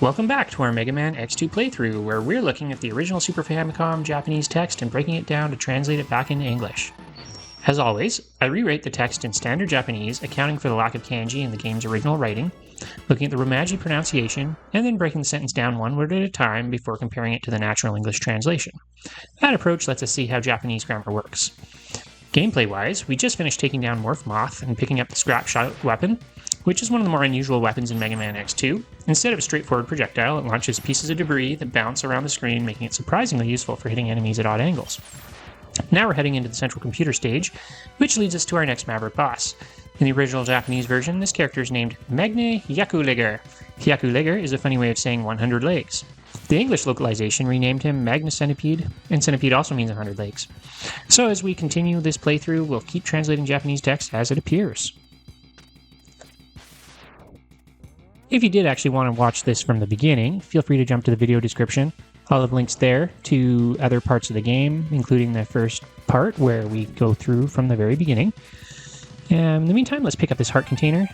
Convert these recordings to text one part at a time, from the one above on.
Welcome back to our Megaman X2 playthrough, where we're looking at the original Super Famicom Japanese text and breaking it down to translate it back into English. As always, I rewrite the text in standard Japanese, accounting for the lack of kanji in the game's original writing, looking at the Romaji pronunciation, and then breaking the sentence down one word at a time before comparing it to the natural English translation. That approach lets us see how Japanese grammar works. Gameplay-wise, we just finished taking down Morph Moth and picking up the Scrap Shot weapon, which is one of the more unusual weapons in Megaman X2. Instead of a straightforward projectile, it launches pieces of debris that bounce around the screen, making it surprisingly useful for hitting enemies at odd angles. Now we're heading into the central computer stage, which leads us to our next Maverick boss. In the original Japanese version, this character is named Megne Hyakuleger. Hyakuleger is a funny way of saying 100 legs. The English localization renamed him Magna Centipede, and centipede also means 100 legs. So as we continue this playthrough, we'll keep translating Japanese text as it appears. If you did actually want to watch this from the beginning, feel free to jump to the video description. I'll have links there to other parts of the game, including the first part where we go through from the very beginning. In the meantime, let's pick up this heart container.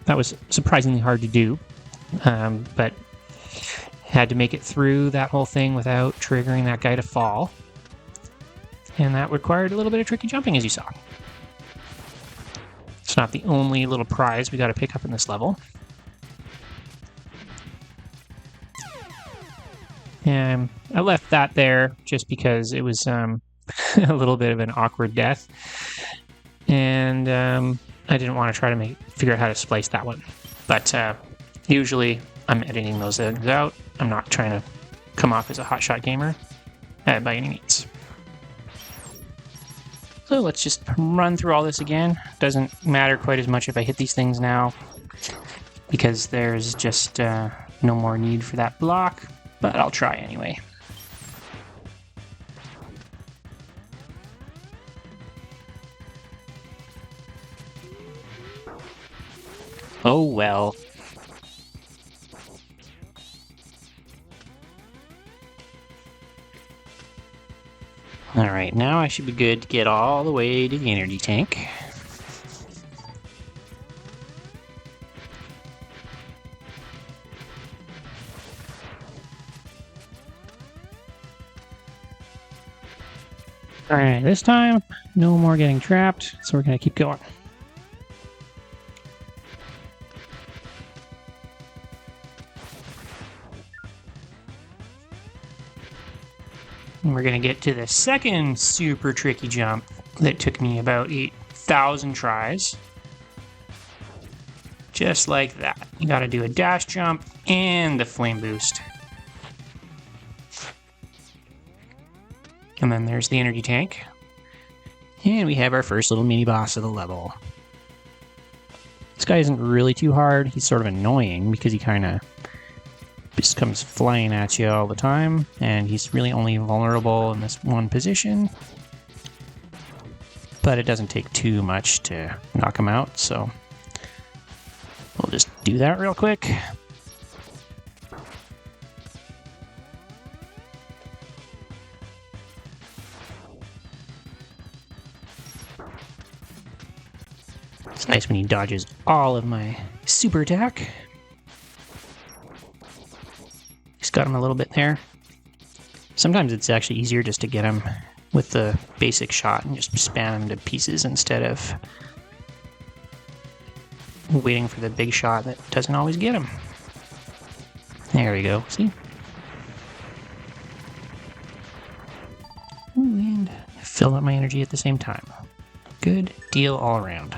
That was surprisingly hard to do, but had to make it through that whole thing without triggering that guy to fall. And that required a little bit of tricky jumping, as you saw. It's not the only little prize we got to pick up in this level. And I left that there just because it was a little bit of an awkward death. And I didn't want to try to figure out how to splice that one. But usually I'm editing those things out. I'm not trying to come off as a hotshot gamer by any means. So let's just run through all this again. Doesn't matter quite as much if I hit these things now, because there's just no more need for that block. But I'll try anyway. Oh well. Alright, now I should be good to get all the way to the energy tank. Alright, this time, no more getting trapped, so we're going to keep going. And we're going to get to the second super tricky jump that took me about 8,000 tries. Just like that. You got to do a dash jump and the flame boost. And then there's the energy tank. And we have our first little mini boss of the level. This guy isn't really too hard. He's sort of annoying because he kind of just comes flying at you all the time. And he's really only vulnerable in this one position. But it doesn't take too much to knock him out, so we'll just do that real quick. It's nice when he dodges all of my super attack. Just got him a little bit there. Sometimes it's actually easier just to get him with the basic shot and just spam him to pieces instead of waiting for the big shot that doesn't always get him. There we go, see? Ooh, and fill up my energy at the same time. Good deal all around.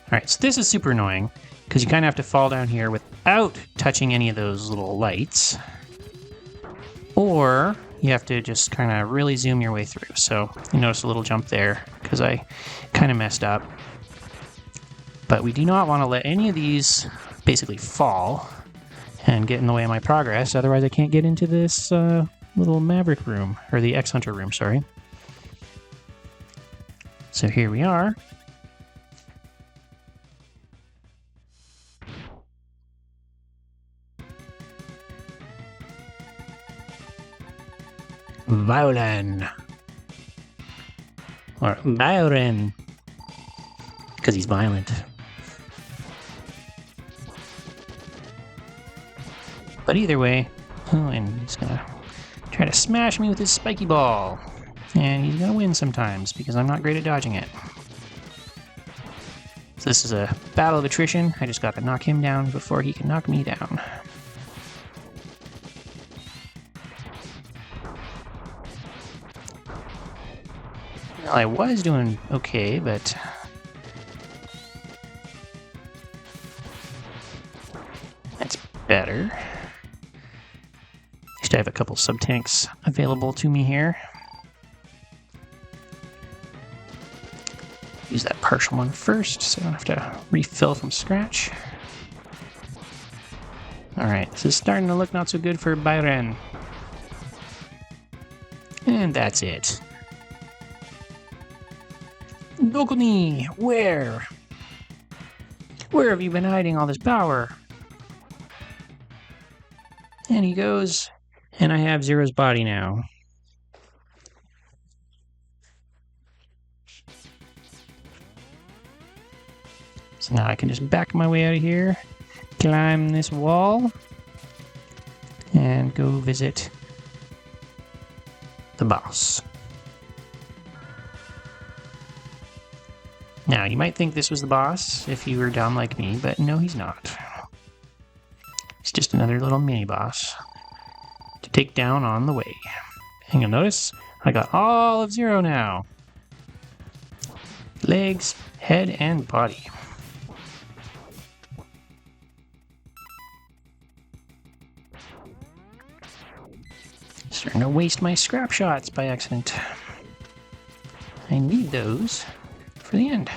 Alright, so this is super annoying, because you kind of have to fall down here without touching any of those little lights. Or you have to just kind of really zoom your way through. So you notice a little jump there, because I kind of messed up. But we do not want to let any of these basically fall and get in the way of my progress, otherwise I can't get into this little Maverick room, or the X-Hunter room, sorry. So here we are. Violin. Or Byron. Because he's violent. But either way, oh, and he's gonna try to smash me with his spiky ball. And he's gonna win sometimes, because I'm not great at dodging it. So this is a battle of attrition. I just gotta knock him down before he can knock me down. Well, I was doing okay, but that's better. At least I have a couple sub-tanks available to me here. Use that partial one first, so I don't have to refill from scratch. Alright, this is starting to look not so good for Byron. And that's it. Dokuni, where? Where have you been hiding all this power? And he goes, and I have Zero's body now. So now I can just back my way out of here, climb this wall, and go visit the boss. Now, you might think this was the boss if you were dumb like me, but no, he's not. He's just another little mini-boss to take down on the way. And you'll notice I got all of Zero now. Legs, head, and body. Starting to waste my scrap shots by accident. I need those for the end.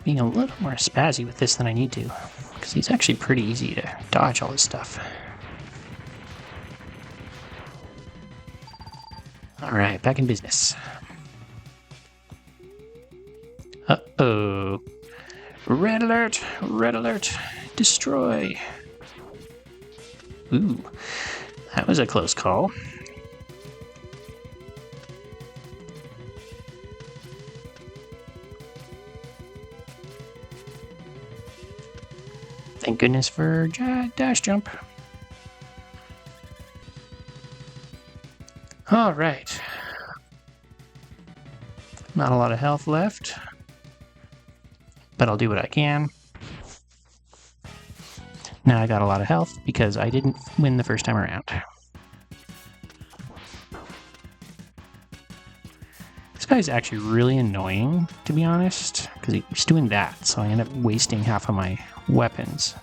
Being a little more spazzy with this than I need to, because he's actually pretty easy to dodge all this stuff. Alright, back in business. Uh-oh. Red alert! Red alert! Destroy! Ooh, that was a close call. Thank goodness for dash jump. Alright. Not a lot of health left, but I'll do what I can. Now I got a lot of health because I didn't win the first time around. This guy's actually really annoying, to be honest, because he's doing that, so I end up wasting half of my weapons.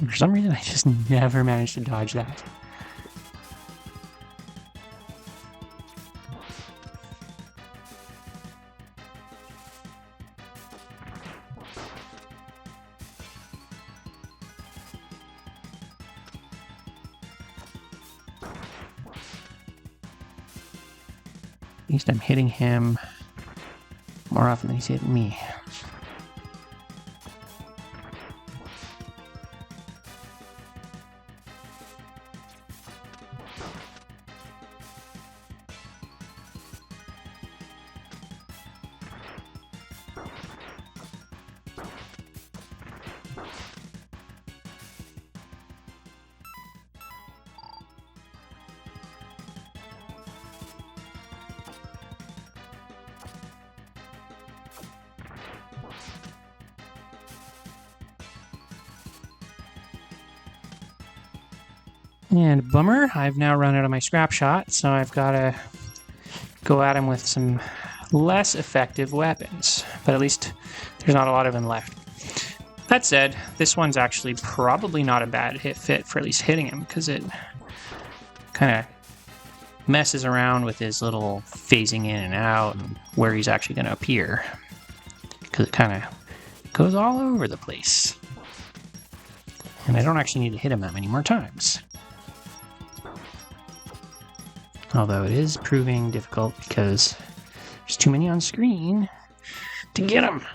For some reason, I just never managed to dodge that. At least I'm hitting him more often than he's hitting me. And bummer, I've now run out of my scrap shot, so I've got to go at him with some less effective weapons. But at least there's not a lot of them left. That said, this one's actually probably not a bad fit for at least hitting him, because it kind of messes around with his little phasing in and out and where he's actually going to appear. Because it kind of goes all over the place. And I don't actually need to hit him that many more times. Although it is proving difficult because there's too many on screen to get them.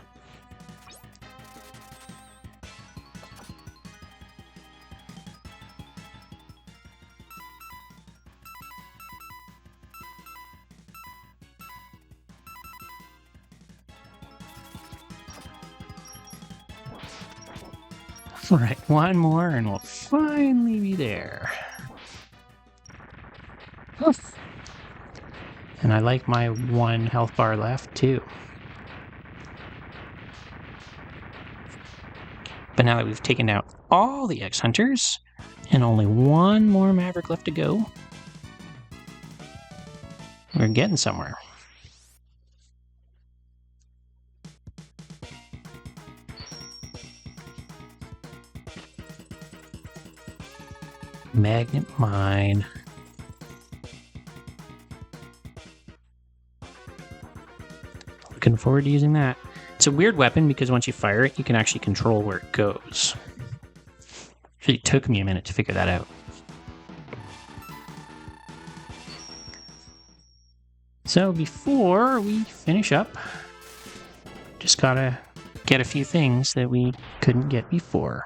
All right, one more and we'll finally be there. Oof. And I like my 1 health bar left too. But now that we've taken out all the X-Hunters and only 1 more Maverick left to go, we're getting somewhere. Magnet mine. Looking forward to using that. It's a weird weapon because once you fire it, you can actually control where it goes. It took me a minute to figure that out. So before we finish up, just gotta get a few things that we couldn't get before.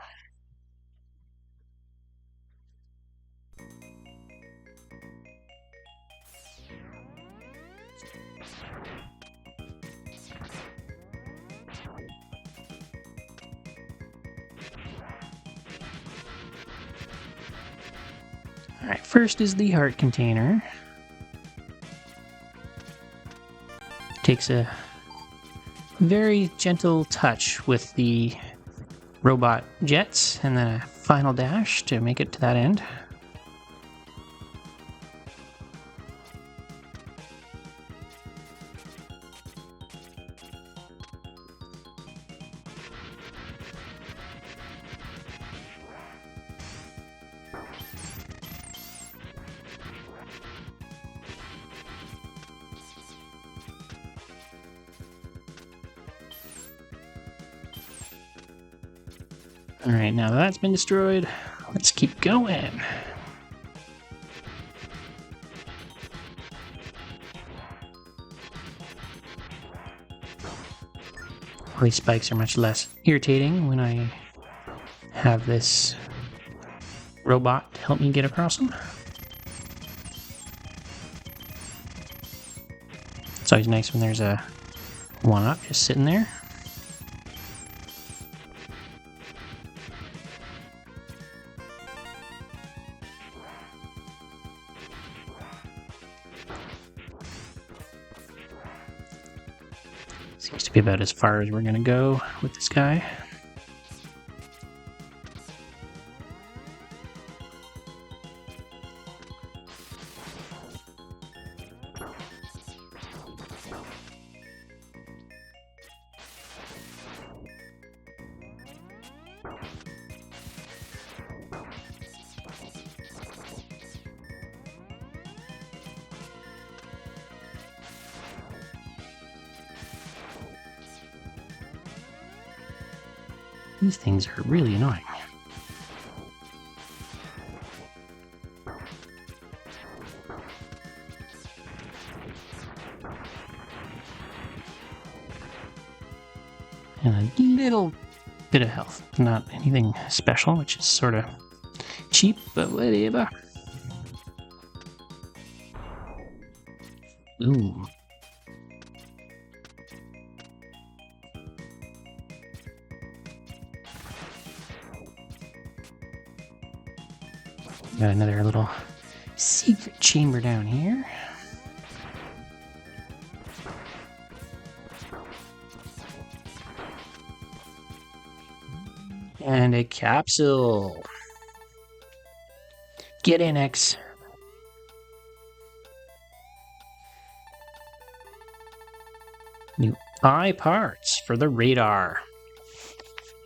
Alright, first is the heart container. Takes a very gentle touch with the robot jets and then a final dash to make it to that end. Alright, now that that's been destroyed, let's keep going. These spikes are much less irritating when I have this robot to help me get across them. It's always nice when there's a one-up just sitting there. Seems to be about as far as we're going to go with this guy. These things are really annoying. And a little bit of health. Not anything special, which is sort of cheap, but whatever. Ooh. Got another little secret chamber down here. And a capsule. Get in, X. New eye parts for the radar.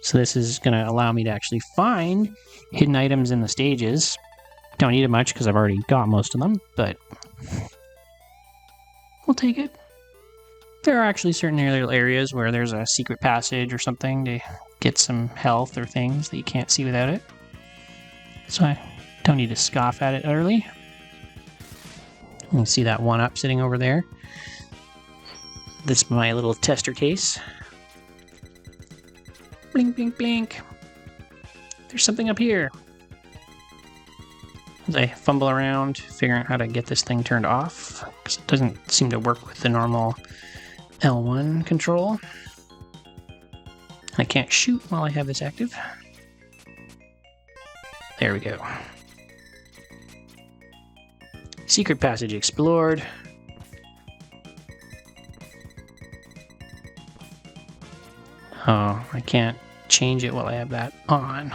So this is going to allow me to actually find hidden items in the stages. Don't need it much because I've already got most of them, but we'll take it. There are actually certain areas where there's a secret passage or something to get some health or things that you can't see without it. So I don't need to scoff at it utterly. You can see that 1-up sitting over there. This is my little tester case. Blink, blink, blink. There's something up here. As I fumble around, figuring out how to get this thing turned off, because it doesn't seem to work with the normal L1 control. I can't shoot while I have this active. There we go. Secret passage explored. Oh, I can't change it while I have that on.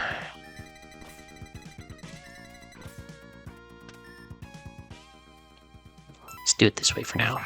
Let's do it this way for now.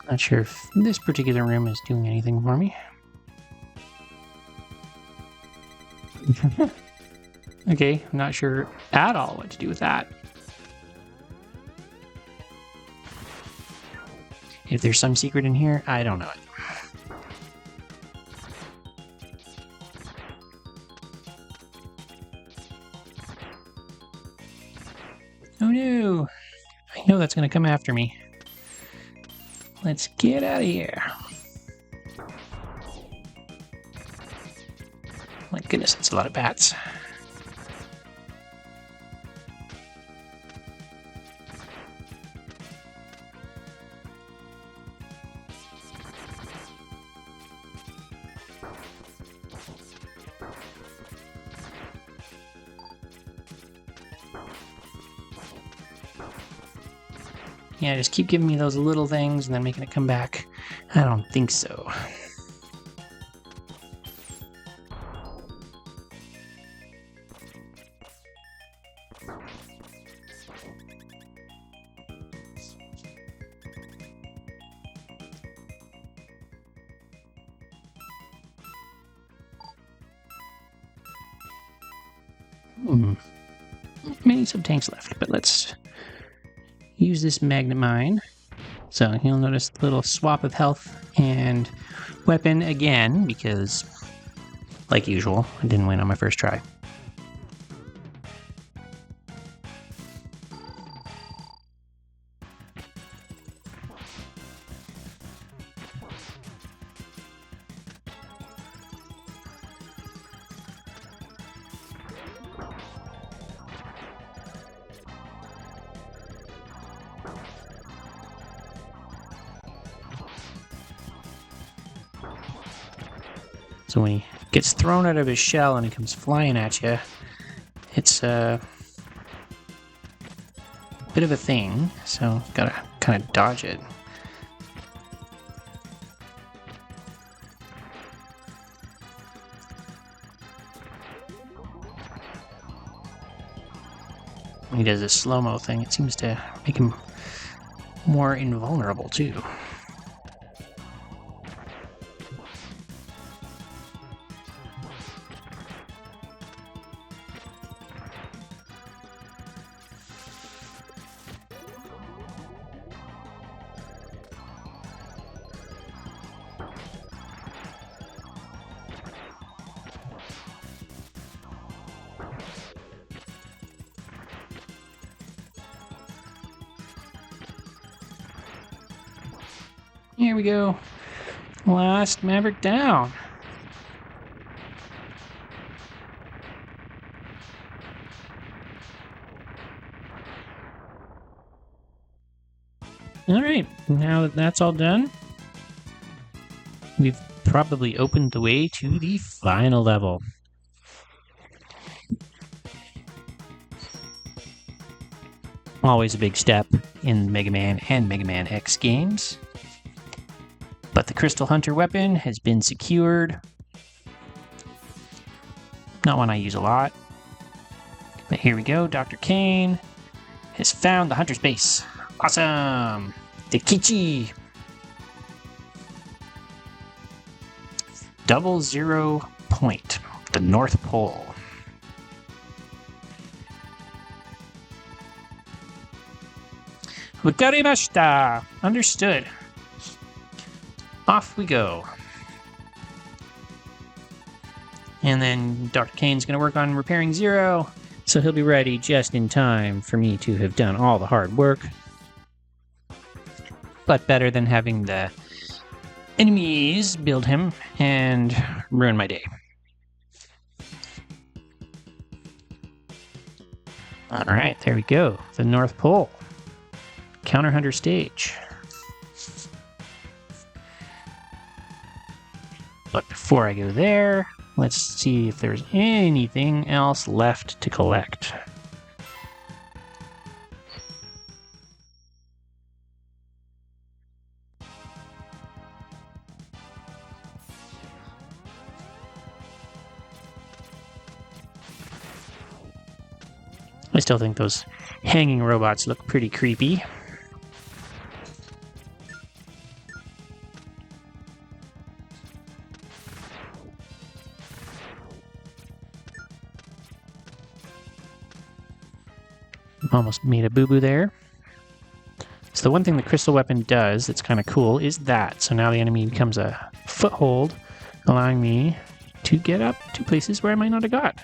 Not sure if this particular room is doing anything for me. Okay, I'm not sure at all what to do with that. If there's some secret in here, I don't know it. Oh no! I know that's going to come after me. Let's get out of here. My goodness, that's a lot of bats. Yeah, just keep giving me those little things and then making it come back. I don't think so. Many sub-tanks left, but let's use this magnet mine. So you'll notice the little swap of health and weapon again, because, like usual, I didn't win on my first try. So when he gets thrown out of his shell and he comes flying at you, it's a bit of a thing, so gotta kind of dodge it. When he does this slow-mo thing, it seems to make him more invulnerable too. Here we go. Last Maverick down. Alright, now that that's all done, we've probably opened the way to the final level. Always a big step in Mega Man and Mega Man X games. But the Crystal Hunter weapon has been secured. Not one I use a lot. But here we go, Dr. Kane has found the hunter's base. Awesome! Dekichi! 00 point, the North Pole. Wakarimashita! Understood. Off we go. And then Dr. Kane's going to work on repairing 0, so he'll be ready just in time for me to have done all the hard work. But better than having the enemies build him and ruin my day. Alright, there we go. The North Pole. Counter Hunter stage. But before I go there, let's see if there's anything else left to collect. I still think those hanging robots look pretty creepy. Almost made a boo-boo there. So the one thing the crystal weapon does that's kind of cool is that. So now the enemy becomes a foothold, allowing me to get up to places where I might not have got.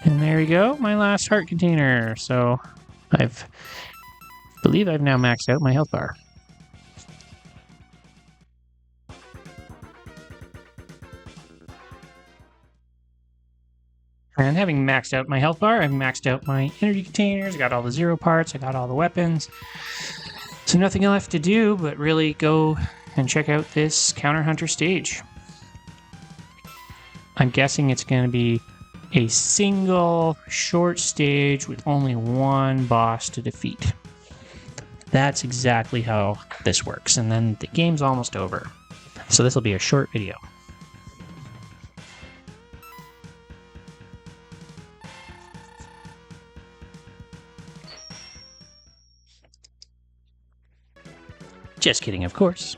And there we go, my last heart container. So I believe I've now maxed out my health bar. And having maxed out my health bar, I've maxed out my energy containers, I got all the 0 parts, I got all the weapons. So nothing left to do but really go and check out this Counter Hunter stage. I'm guessing it's going to be a single short stage with only one boss to defeat. That's exactly how this works, and then the game's almost over. So this will be a short video. Just kidding, of course.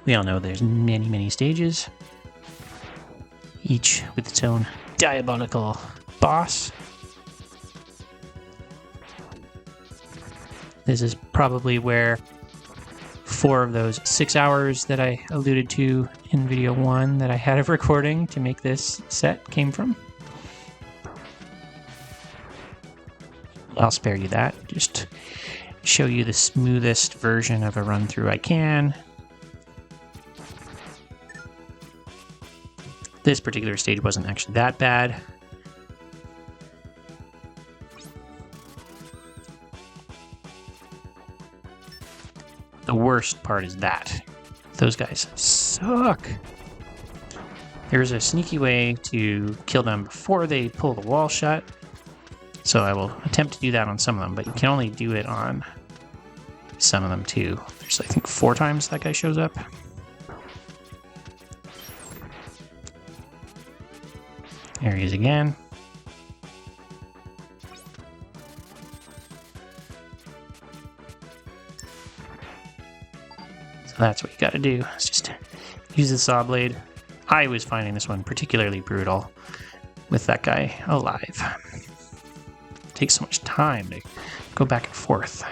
We all know there's many, many stages, each with its own diabolical boss. This is probably where 4 of those 6 hours that I alluded to in video 1 that I had of recording to make this set came from. I'll spare you that. Just show you the smoothest version of a run through I can. This particular stage wasn't actually that bad. The worst part is that. Those guys suck. There's a sneaky way to kill them before they pull the wall shut. So I will attempt to do that on some of them, but you can only do it on some of them too. There's, I think, 4 times that guy shows up. There he is again. So that's what you gotta do. It's just use the saw blade. I was finding this one particularly brutal with that guy alive. It takes so much time to go back and forth.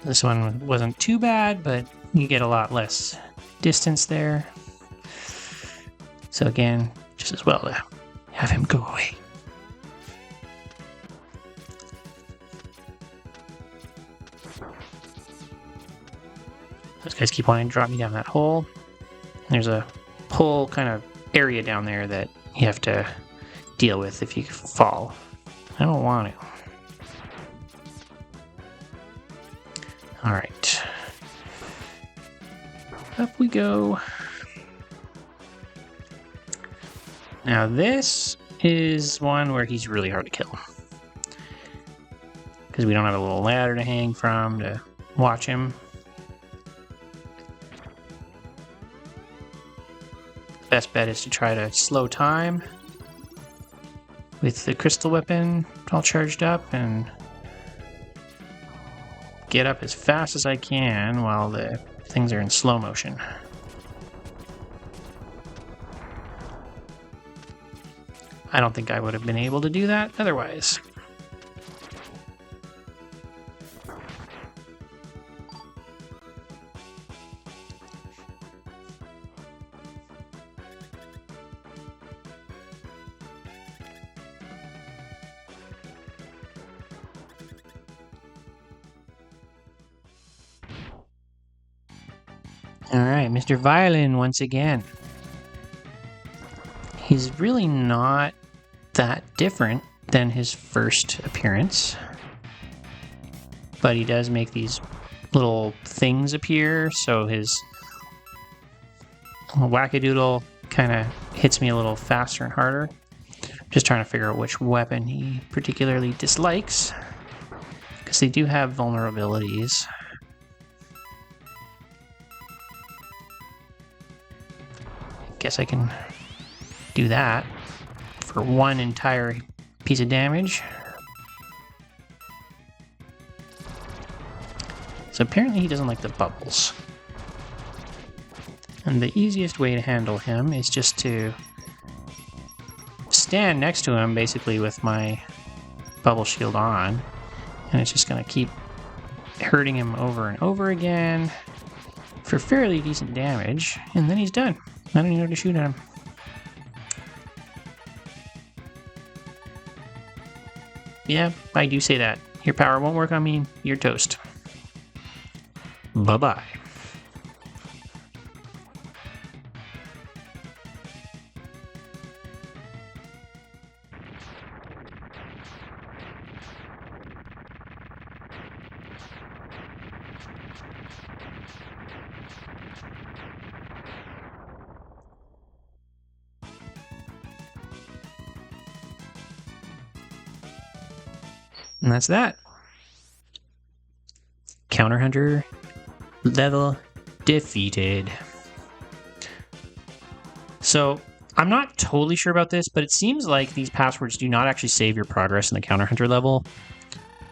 This one wasn't too bad, but you get a lot less distance there. So again, just as well to have him go away. Those guys keep wanting to drop me down that hole. There's a whole kind of area down there that you have to deal with if you fall. I don't want to. Alright. Up we go. Now this is one where he's really hard to kill. Because we don't have a little ladder to hang from to watch him. Best bet is to try to slow time with the crystal weapon all charged up and get up as fast as I can while the things are in slow motion. I don't think I would have been able to do that otherwise. Alright, Mr. Violin once again. He's really not that different than his first appearance. But he does make these little things appear, so his wackadoodle kind of hits me a little faster and harder. Just trying to figure out which weapon he particularly dislikes, because they do have vulnerabilities. Guess I can do that for one entire piece of damage. So apparently he doesn't like the bubbles. And the easiest way to handle him is just to stand next to him, basically with my bubble shield on. And it's just going to keep hurting him over and over again for fairly decent damage. And then he's done. I don't even know how to shoot at him. Yeah, I do say that. Your power won't work on me, you're toast. Bye-bye. And that's that. Counter Hunter level defeated. So, I'm not totally sure about this, but it seems like these passwords do not actually save your progress in the Counter Hunter level.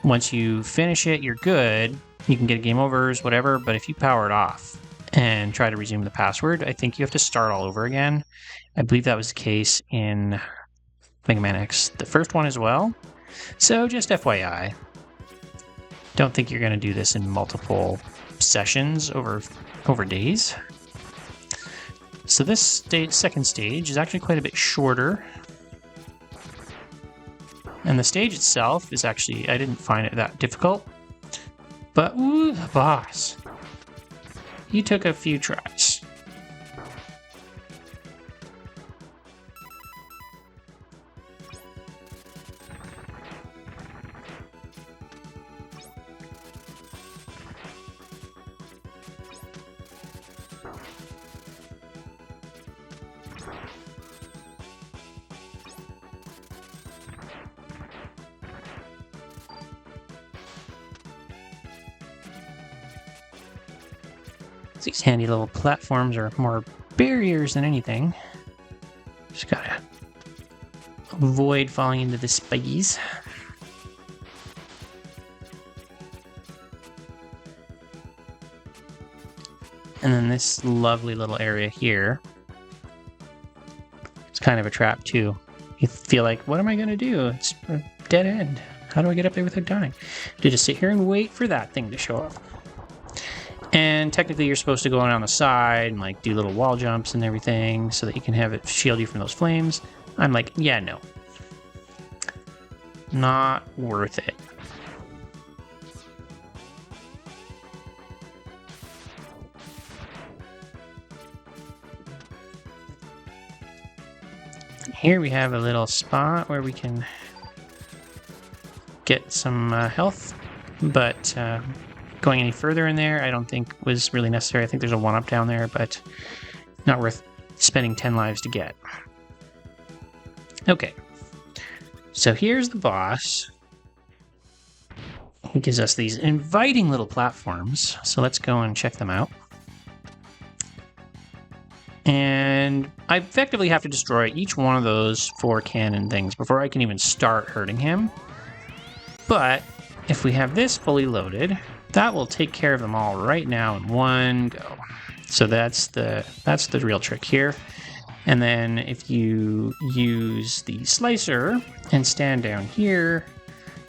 Once you finish it, you're good. You can get game overs, whatever, but if you power it off and try to resume the password, I think you have to start all over again. I believe that was the case in Megaman X, the first one as well. So just FYI, don't think you're going to do this in multiple sessions over days. So this second stage is actually quite a bit shorter. And the stage itself is actually, I didn't find it that difficult. But, ooh, the boss. He took a few tries. These handy little platforms are more barriers than anything. Just gotta avoid falling into the spikies. And then this lovely little area here. It's kind of a trap too. You feel like, what am I gonna do? It's a dead end. How do I get up there without dying? To just sit here and wait for that thing to show up. And technically you're supposed to go around the side and like do little wall jumps and everything so that you can have it shield you from those flames. I'm like, yeah, no. Not worth it. Here we have a little spot where we can get some health, but Going any further in there, I don't think was really necessary. I think there's a 1-up down there, but not worth spending 10 lives to get. Okay, so here's the boss. He gives us these inviting little platforms, so let's go and check them out. And I effectively have to destroy each one of those 4 cannon things before I can even start hurting him. But if we have this fully loaded, that will take care of them all right now in one go. So that's the real trick here. And then if you use the slicer and stand down here,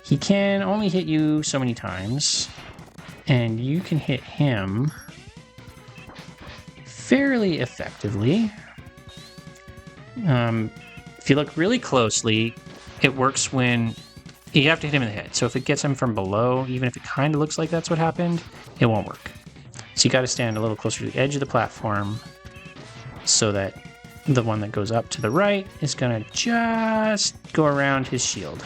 he can only hit you so many times, and you can hit him fairly effectively. If you look really closely, it works when you have to hit him in the head. So if it gets him from below, even if it kind of looks like that's what happened, it won't work. So you got to stand a little closer to the edge of the platform so that the one that goes up to the right is going to just go around his shield.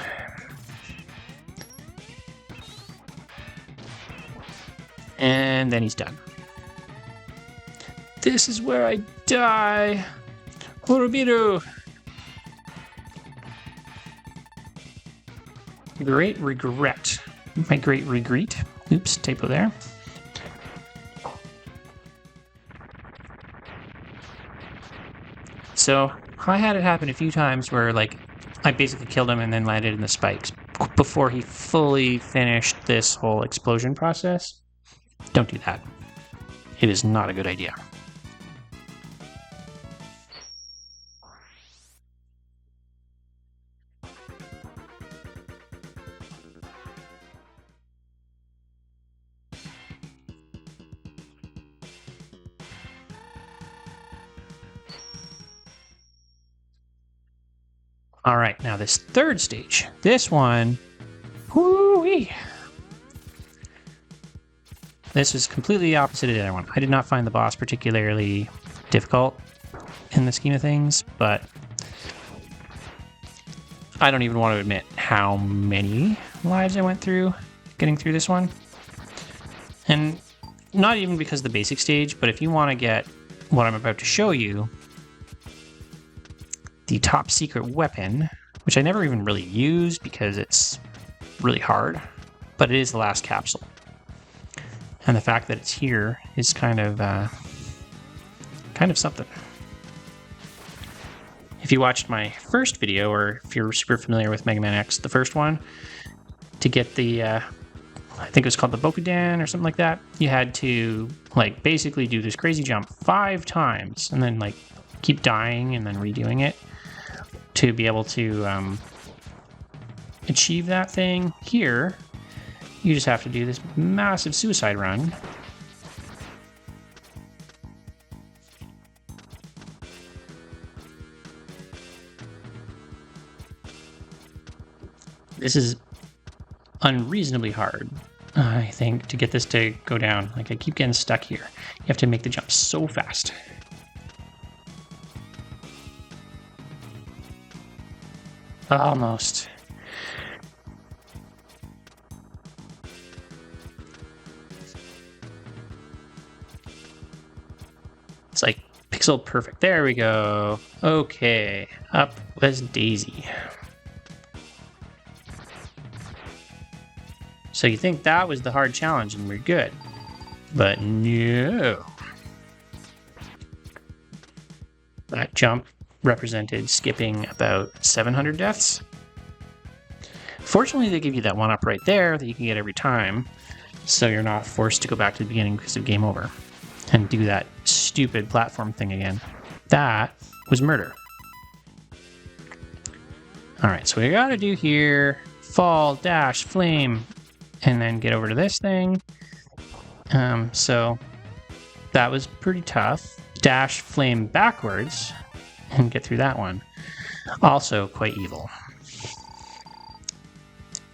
And then he's done. This is where I die. Urubiru. Great regret. My great regret. Oops, typo there. So I had it happen a few times where, like, I basically killed him and then landed in the spikes before he fully finished this whole explosion process. Don't do that. It is not a good idea. All right, now this third stage, this one, whoo-wee. This is completely the opposite of the other one. I did not find the boss particularly difficult in the scheme of things, but I don't even want to admit how many lives I went through getting through this one. And not even because of the basic stage, but if you want to get what I'm about to show you, the top secret weapon, which I never even really use because it's really hard, but it is the last capsule. And the fact that it's here is kind of something. If you watched my first video, or if you're super familiar with Megaman X, the first one, to get the, I think it was called the Bokudan or something like that, you had to, like, basically do this crazy jump 5 times and then, like, keep dying and then redoing it to be able to achieve that thing. Here, you just have to do this massive suicide run. This is unreasonably hard, I think, to get this to go down. Like, I keep getting stuck here. You have to make the jump so fast. Almost. It's like pixel perfect. There we go. Okay, up was Daisy. So you think that was the hard challenge and we're good. But no. That jump represented skipping about 700 deaths. Fortunately, they give you that 1-up right there that you can get every time, so you're not forced to go back to the beginning because of game over and do that stupid platform thing again. That was murder. All right, so we gotta do here, fall, dash, flame, and then get over to this thing. So that was pretty tough. Dash, flame backwards, and get through that one. Also quite evil.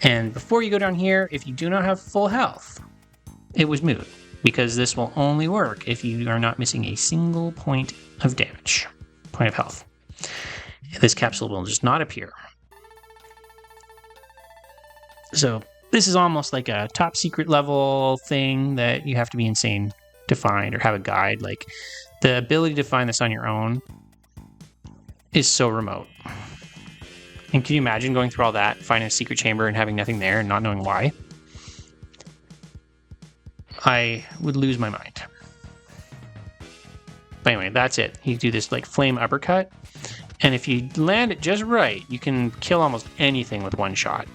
And before you go down here, if you do not have full health, it was moot, because this will only work if you are not missing a single point of damage, point of health. This capsule will just not appear. So this is almost like a top secret level thing that you have to be insane to find or have a guide. Like, the ability to find this on your own is so remote. And can you imagine going through all that, finding a secret chamber and having nothing there and not knowing why? I would lose my mind. But anyway, that's it. You do this like flame uppercut, and if you land it just right, you can kill almost anything with one shot,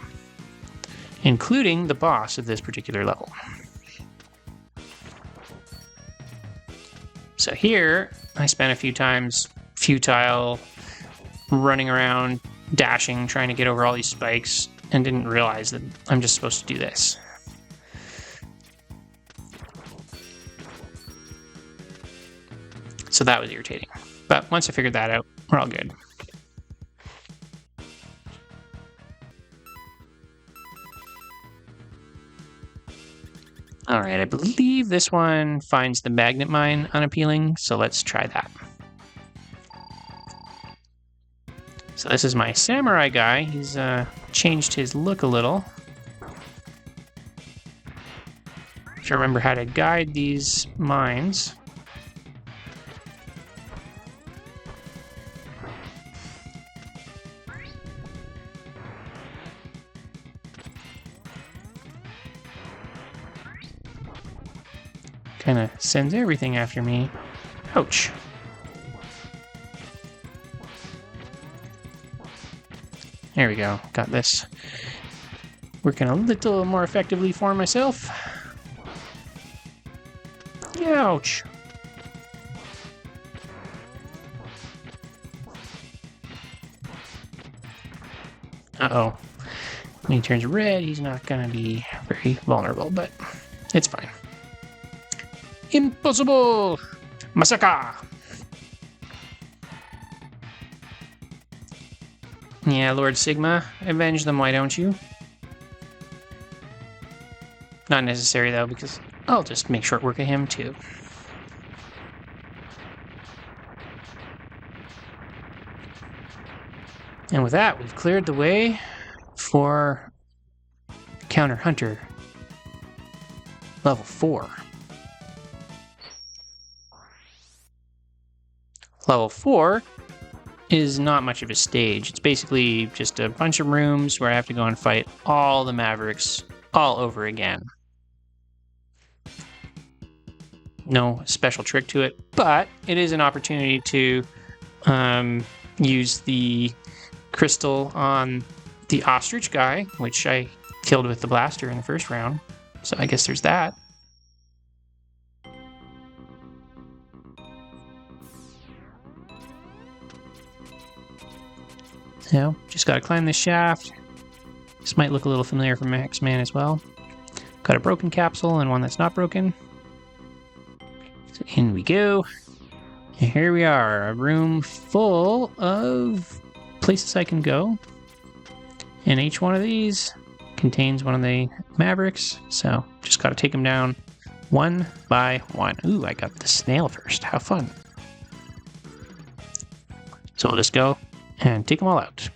including the boss of this particular level. So here, I spent a few times futile, running around, dashing, trying to get over all these spikes, and didn't realize that I'm just supposed to do this. So that was irritating. But once I figured that out, we're all good. Alright, I believe this one finds the magnet mine unappealing, so let's try that. So this is my samurai guy. He's changed his look a little. If you remember how to guide these mines. Kind of sends everything after me. Ouch. There we go. Got this working a little more effectively for myself. Ouch. Uh-oh. When he turns red, he's not going to be very vulnerable, but it's fine. Impossible! Masaka! Yeah, Lord Sigma, avenge them, why don't you? Not necessary, though, because I'll just make short work of him, too. And with that, we've cleared the way for Counter Hunter Level 4. Level 4 is not much of a stage. It's basically just a bunch of rooms where I have to go and fight all the Mavericks all over again. No special trick to it, but it is an opportunity to use the crystal on the ostrich guy, which I killed with the blaster in the first round. So I guess there's that. So, just gotta climb this shaft. This might look a little familiar from X-Man as well. Got a broken capsule and one that's not broken. So in we go. And here we are, a room full of places I can go. And each one of these contains one of the Mavericks. So, just gotta take them down one by one. Ooh, I got the snail first. How fun. So we'll just go and take them all out.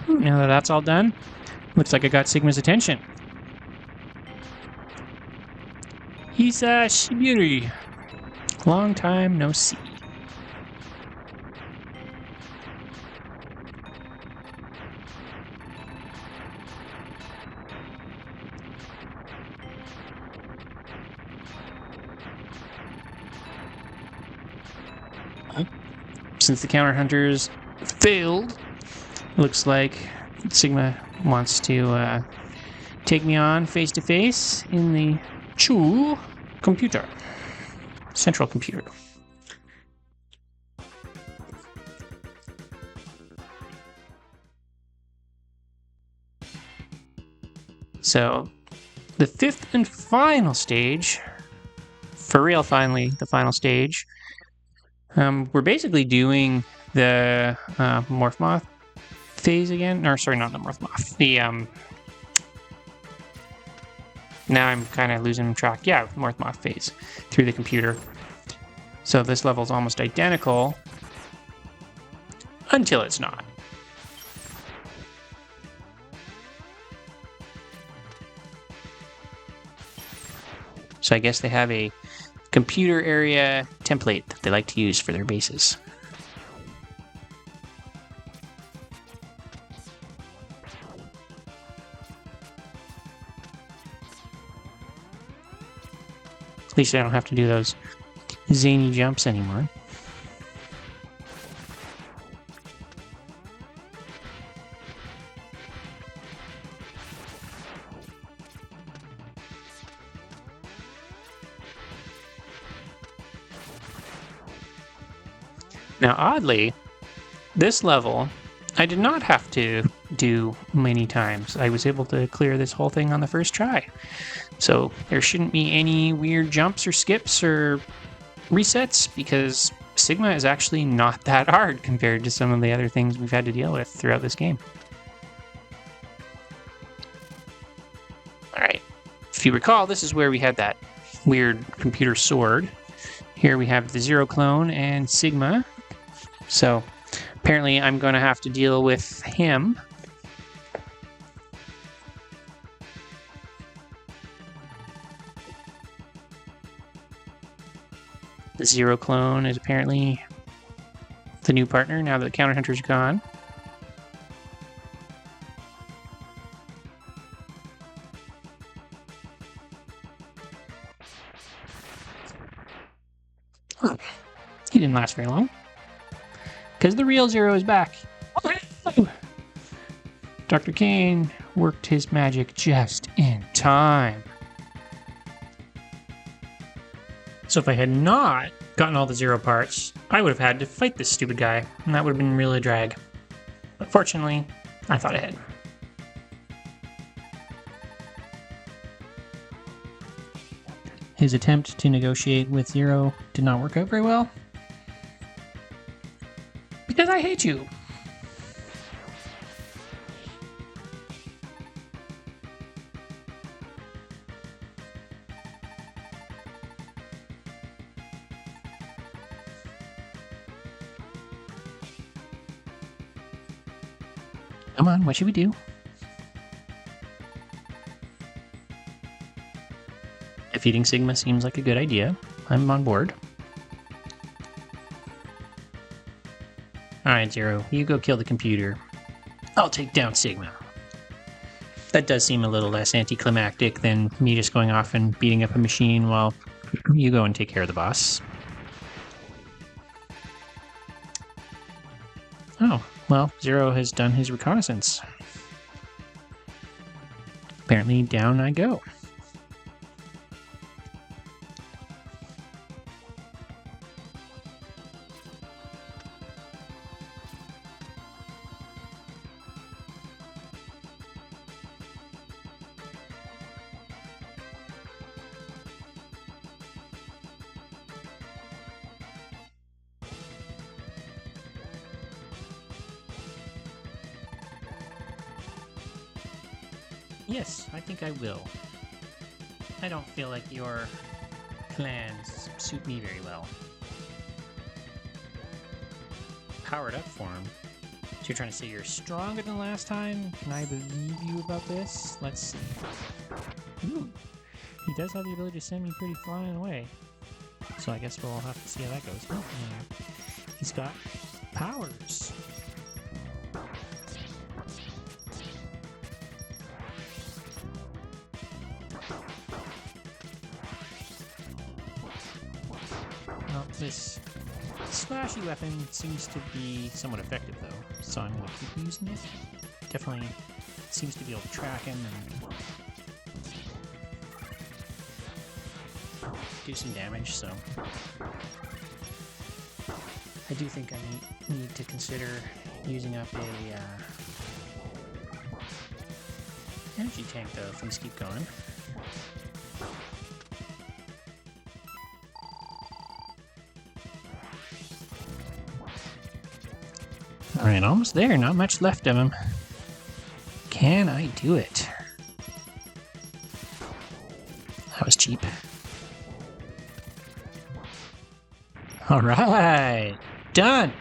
Now that that's all done, looks like I got Sigma's attention. Hisashiburi. Long time no see. Since the counter hunters failed, looks like Sigma wants to take me on face to face in the Chu computer, central computer. So, the fifth and final stage, for real, finally, the final stage. We're basically doing the Morph Moth phase again. Or, sorry, not the Morph Moth. The, now I'm kind of losing track. Yeah, Morph Moth phase through the computer. So this level's almost identical until it's not. So I guess they have a computer area template that they like to use for their bases. At least I don't have to do those zany jumps anymore. Now, oddly, this level, I did not have to do many times. I was able to clear this whole thing on the first try. So there shouldn't be any weird jumps or skips or resets, because Sigma is actually not that hard compared to some of the other things we've had to deal with throughout this game. Alright, if you recall, this is where we had that weird computer sword. Here we have the Zero clone and Sigma. So apparently I'm going to have to deal with him. The Zero clone is apparently the new partner now that the counter hunter's gone. Oh, he didn't last very long, because the real Zero is back. Dr. Kane worked his magic just in time. So if I had not gotten all the Zero parts, I would have had to fight this stupid guy, and that would have been really a drag. But fortunately, I thought ahead. His attempt to negotiate with Zero did not work out very well. Because I hate you. Come on, what should we do? Defeating Sigma seems like a good idea. I'm on board. Alright, Zero, you go kill the computer. I'll take down Sigma. That does seem a little less anticlimactic than me just going off and beating up a machine while you go and take care of the boss. Oh, well, Zero has done his reconnaissance. Apparently, down I go. Yes, I think I will. I don't feel like your plans suit me very well. Powered up form? you're trying to say you're stronger than last time? Can I believe you about this? Let's see. Ooh, he does have the ability to send me pretty flying away. So I guess we'll have to see how that goes. Oh, yeah. He's got powers. Well, this slashy weapon seems to be somewhat effective, though, so I'm going to keep using it. Definitely seems to be able to track him and do some damage, so I do think I need to consider using up a energy tank, though, if things keep going. Alright, almost there. Not much left of him. Can I do it? That was cheap. Alright! Done!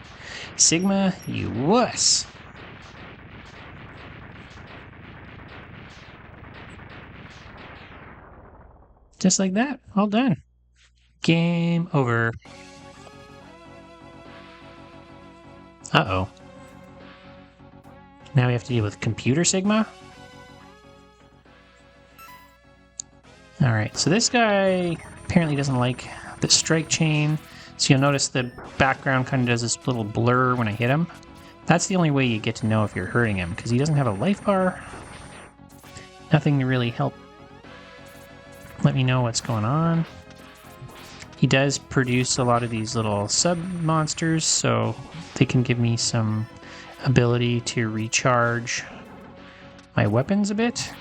Sigma, you wuss! Just like that. All done. Game over. Uh-oh. Now we have to deal with Computer Sigma? Alright, so this guy apparently doesn't like the strike chain. So you'll notice the background kind of does this little blur when I hit him. That's the only way you get to know if you're hurting him, because he doesn't have a life bar. Nothing to really help let me know what's going on. He does produce a lot of these little sub-monsters, so they can give me some ability to recharge my weapons a bit.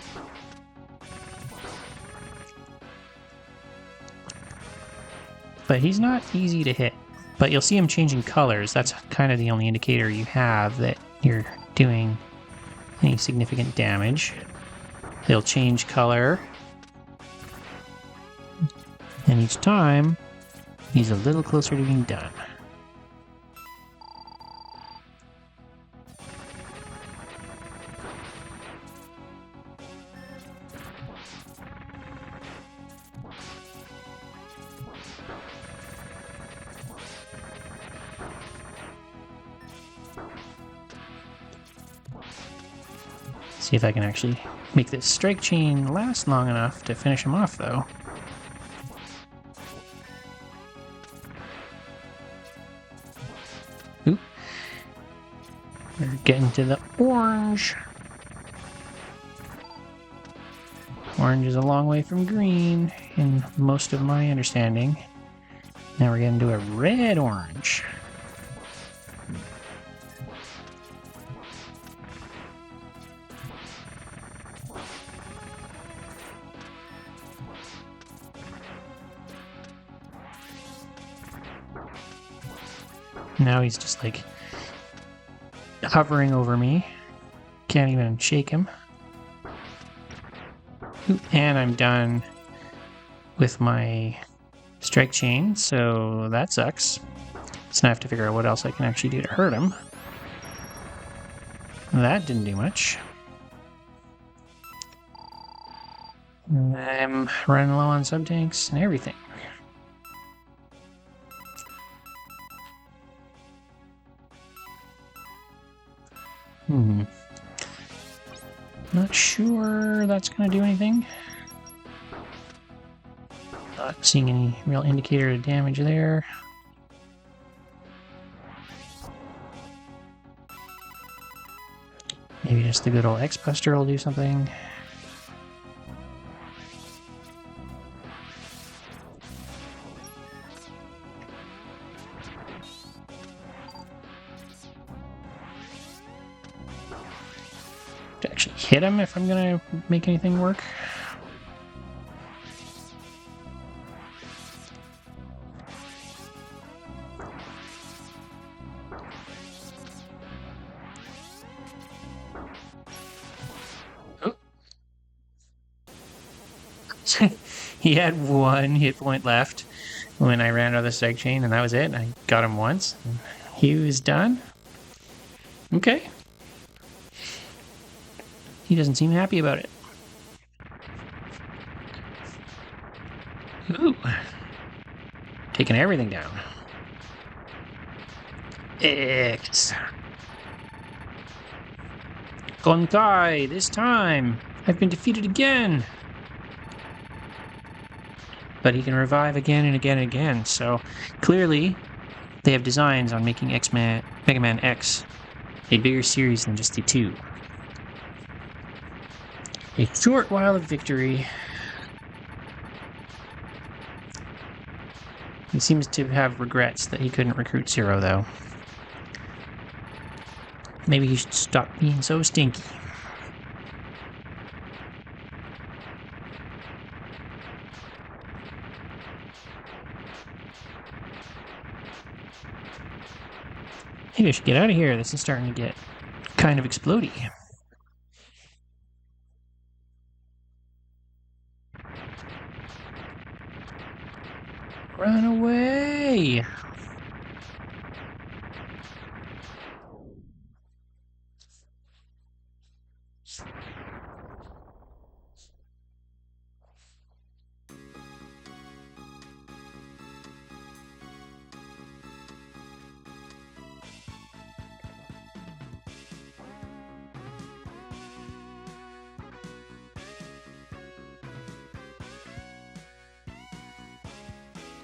But he's not easy to hit. But you'll see him changing colors. That's kind of the only indicator you have that you're doing any significant damage. He'll change color. And each time, he's a little closer to being done. See if I can actually make this strike chain last long enough to finish him off, though. Oop. We're getting to the orange. Orange is a long way from green, in most of my understanding. Now we're getting to a red-orange. Now he's just like hovering over me. Can't even shake him. Oop, and I'm done with my strike chain, so that sucks. So now I have to figure out what else I can actually do to hurt him. That didn't do much. I'm running low on sub-tanks and everything. Not sure that's going to do anything. Not seeing any real indicator of damage there. Maybe just the good old X-Buster will do something. To actually hit him if I'm gonna make anything work. Oh. He had one hit point left when I ran out of the strike chain, and that was it. I got him once. He was done. Okay. He doesn't seem happy about it. Ooh. Taking everything down. X. Gonkai, this time! I've been defeated again! But he can revive again and again and again, so clearly they have designs on making Megaman X a bigger series than just the two. A short while of victory. He seems to have regrets that he couldn't recruit Zero, though. Maybe he should stop being so stinky. Maybe I should get out of here. This is starting to get kind of explodey. Run away!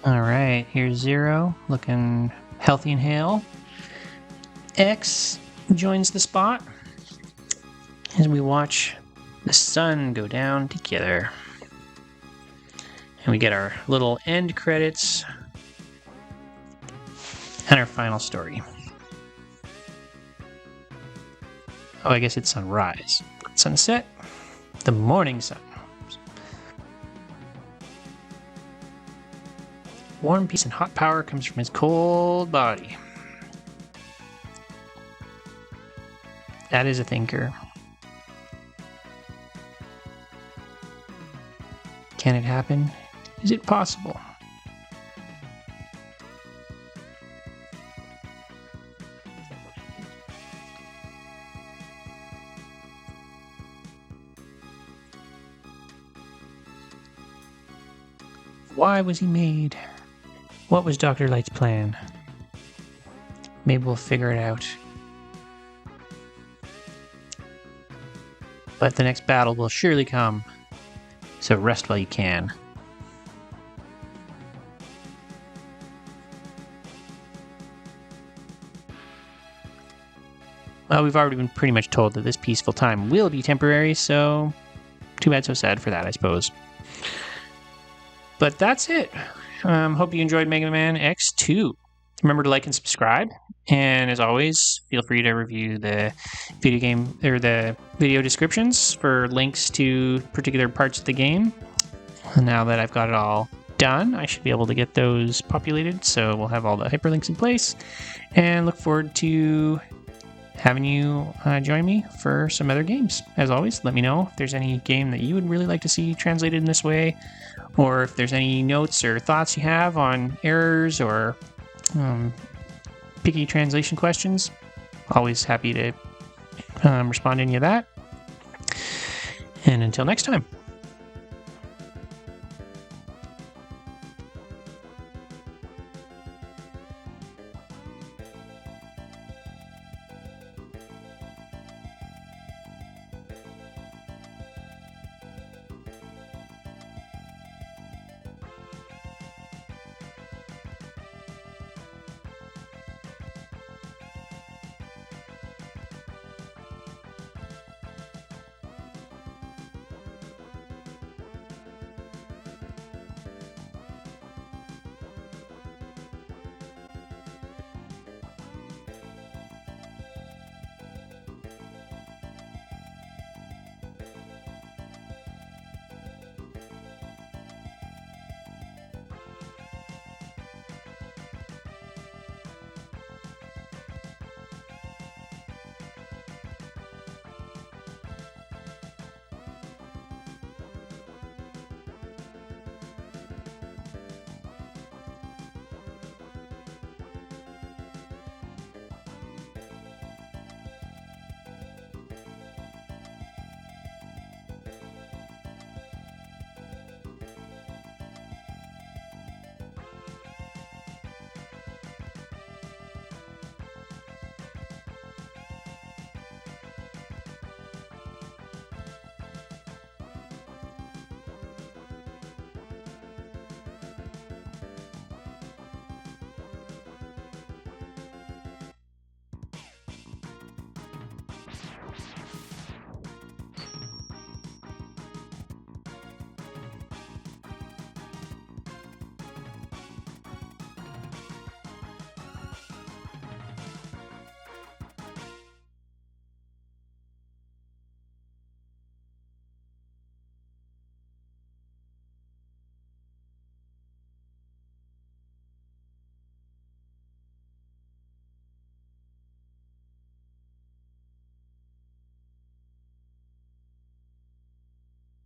Alright, here's Zero, looking healthy and hale. X joins the spot as we watch the sun go down together. And we get our little end credits and our final story. Oh, I guess it's sunrise. Sunset, the morning sun. Warm peace and hot power comes from his cold body. That is a thinker. Can it happen? Is it possible? Why was he made? What was Dr. Light's plan? Maybe we'll figure it out. But the next battle will surely come, so rest while you can. Well, we've already been pretty much told that this peaceful time will be temporary, so too bad, so sad for that, I suppose. But that's it. Hope you enjoyed Megaman X2. Remember to like and subscribe. And as always, feel free to review the video game or the video descriptions for links to particular parts of the game. And now that I've got it all done, I should be able to get those populated. So we'll have all the hyperlinks in place. And look forward to having you join me for some other games. As always, let me know if there's any game that you would really like to see translated in this way, or if there's any notes or thoughts you have on errors or picky translation questions. Always happy to respond to any of that. And until next time.